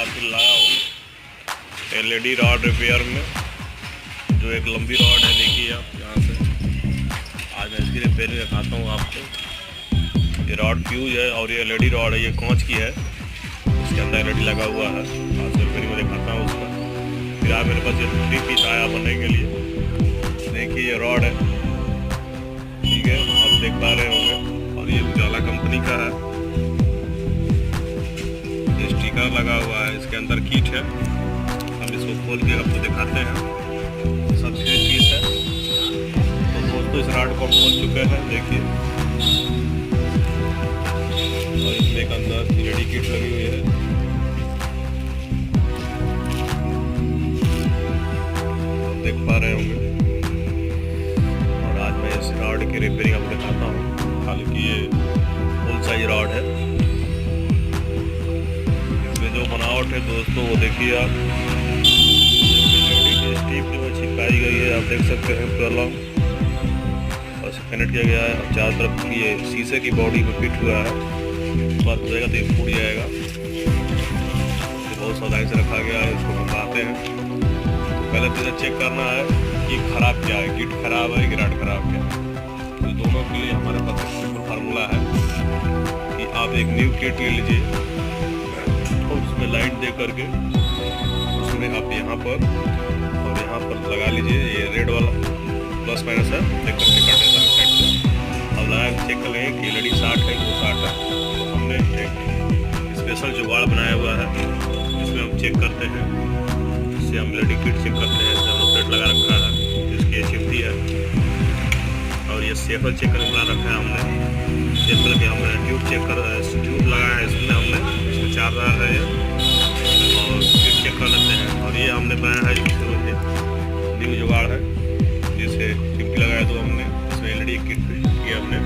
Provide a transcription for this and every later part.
बार फिर लाया हूँ LED रॉड रिपेयर में, जो एक लंबी रॉड है। देखिए आप यहाँ से आज मैं इसकी रिपेयरिंग दिखाता हूँ आपको। ये रॉड फ्यूज है और ये LED रॉड है, ये कांच की है, इसके अंदर LED लगा हुआ है। आज रिपेयरिंग में दिखाता हूँ उसका। फिर आज मेरे पास ये 3 पीस आया बनने के लिए। देखिए ये रॉड है, ठीक है, आप देख पा रहे होंगे। और ये उजाला कंपनी का है, ये स्टिकर लगा हुआ है, इसके अंदर किट है। अब इसको खोल के आपको दिखाते हैं। सब 6 पीस है। तो दोस्तों इस रॉड को खोल चुके हैं, देखिए। और इसमें एक अंदर LED किट लगी हुई है। आप देख पा रहे होंगे। और आज मैं इस रॉड की रिपेयरिंग आपको दिखाता हूँ। हालांकि ये फुल साइज रॉड है। इसमें जो बनावट है दोस्तों वो देखिए आप। स्टीप जो चिपकाई गई है, आप देख सकते हैं पूरा लॉन्ग, और इसे कनेक्ट किया गया है। और चारों तरफ ये शीशे की बॉडी में फिट हुआ है। बात हो जाएगा तो ये फूट जाएगा। ये बहुत सावधानी से रखा गया है। इसको मंगाते हैं तो पहले तो इसे चेक करना है कि खराब क्या है, किट खराब है कि रॉड खराब क्या है। तो दोनों के लिए हमारे पास एक सिंपल फार्मूला है कि आप एक न्यू किट ले लीजिए और उसमें लाइट दे करके उसमें आप यहाँ पर और यहाँ पर लगा लीजिए। ये रेड वाला प्लस माइनस है, देख करके कंडेंसर साइड से अब लगा के चेक कर लेंगे कि LED 60 है कि 60 है। तो हमने एक स्पेशल जुगाड़ बनाया हुआ है, जिसमें हम चेक करते हैं। इससे हम LED किट चेक करते हैं। इससे हमने प्लेट लगा रखा है जिसकी HMD है। और ये सेफर चेक करके बना रखा है हमने। चेक करके हमने ट्यूब लगाया है इसमें, हमने इसमें 4 तार है ये। और किट चेक कर लेते हैं। और ये हमने बनाया है न्यू जुगाड़ है, जिसे टिप्पी लगाया तो हमने इसमें LED किट किया हमने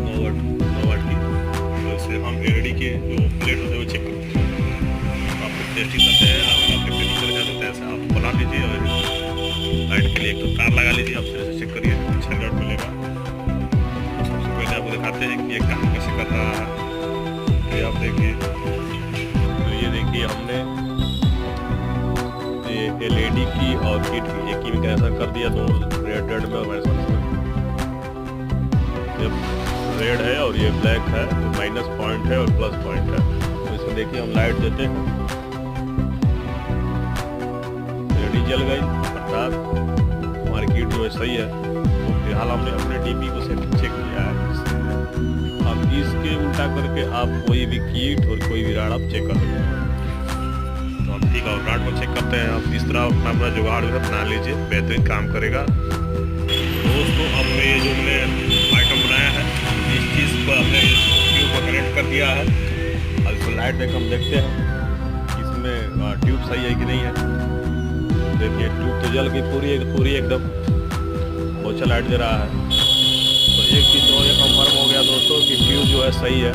9 वाट की। तो इससे हम LED के जो प्लेट होते हैं वो चेक करते हैं। आप टेस्टिंग करते हैं, अगर आप टेस्टिंग करना चाहते हैं ऐसे आप बना लीजिए। और लाइट के लिए एक तो तार लगा लीजिए। आप से चेक करिए, अच्छा रिजल्ट मिलेगा। तो सबसे पहले आपको दिखाते हैं कि ये काम कैसे कर रहा है। तो ये आप देखिए, तो ये देखिए हमने ये LED की और किट की एक ही में कैसा कर दिया। तो रेड में हमारे साथ ये रेड है और ये ब्लैक है, माइनस पॉइंट है और प्लस पॉइंट है। तो इसमें देखिए हम लाइट देते हैं, LED जल गई, अर्थात हमारी किट जो है सही है। तो फिलहाल हमने अपने DP को चेक किया है। अब इसके उल्टा करके आप कोई भी किट और कोई भी राड आप चेक कर सकते हैं। तो हम ठीक है रॉड को चेक करते हैं। आप इस तरह अपना जुगाड़ जो है बना लीजिए, बेहतरीन काम करेगा दोस्तों। अब ये जो हमने आइटम बनाया है, इस चीज़ को हमने इस ट्यूब को कनेक्ट कर दिया है। अब इसको लाइट देकर हम देखते हैं इसमें ट्यूब सही है कि नहीं है। देखिए ट्यूब तो जल गई पूरी एकदम, बहुत अच्छा लाइट दे रहा है। तो एक चीज़ तो ये कंफर्म हो गया दोस्तों कि ट्यूब जो है सही है।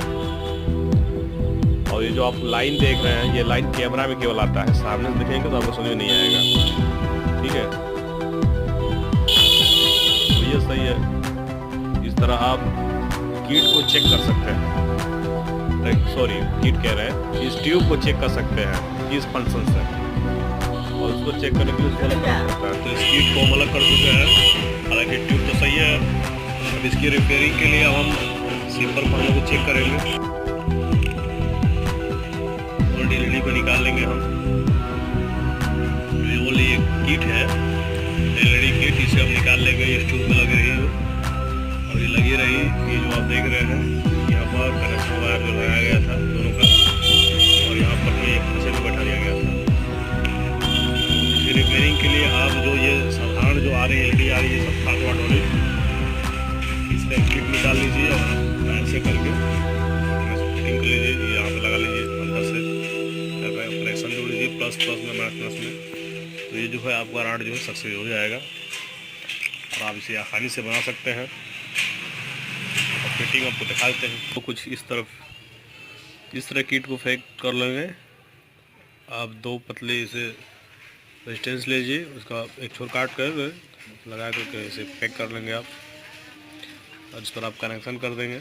और ये जो आप लाइन देख रहे हैं, ये लाइन कैमरा में केवल आता है, सामने से देखेंगे तो आपको समझ में नहीं आएगा, ठीक है। तो ये सही है। इस तरह आप किट को चेक कर सकते हैं, सॉरी किट कह रहे हैं, इस ट्यूब को चेक कर सकते हैं इस फंक्शन से। और उसको चेक करने के लिए उसको अलग कर सकता है। तो इस किट को हम अलग कर चुके हैं। हालांकि ट्यूब तो सही है। अब इसकी रिपेयरिंग के लिए हम सिंपल फॉर्मूला को चेक करेंगे। LED को निकाल लेंगे हम। ये वाली एक किट है LED किट, इसे हम निकाल लेंगे। ये ट्यूब में लगी रही हो और ये लगी रही। ये जो आप देख रहे हैं यहाँ पर कनेक्शन वायर जो लगाया गया था दोनों का, और यहाँ पर भी एक फंसे में बैठा दिया गया था। इसकी रिपेयरिंग के लिए आप जो ये साधारण जो आ रही है LED आ रही है सब 7 वाट वाली, इसका किट निकाल लीजिए और ऐसे करके फिटिंग कर लीजिए। यहाँ पर लगा लीजिए अंदर से कनेक्शन जोड़ लीजिए प्लस में माइनस में। तो ये जो है आपका रॉड जो है सक्सेस हो जाएगा और आप इसे आसानी से बना सकते हैं। और फिटिंग आपको दिखा देते हैं। तो कुछ इस तरह किट को फेंक कर लेंगे आप। 2 पतले इसे रेजिस्टेंस लीजिए, उसका एक छोर काट कर लगा करके इसे पैक कर लेंगे आप, और इस पर आप कनेक्शन कर देंगे।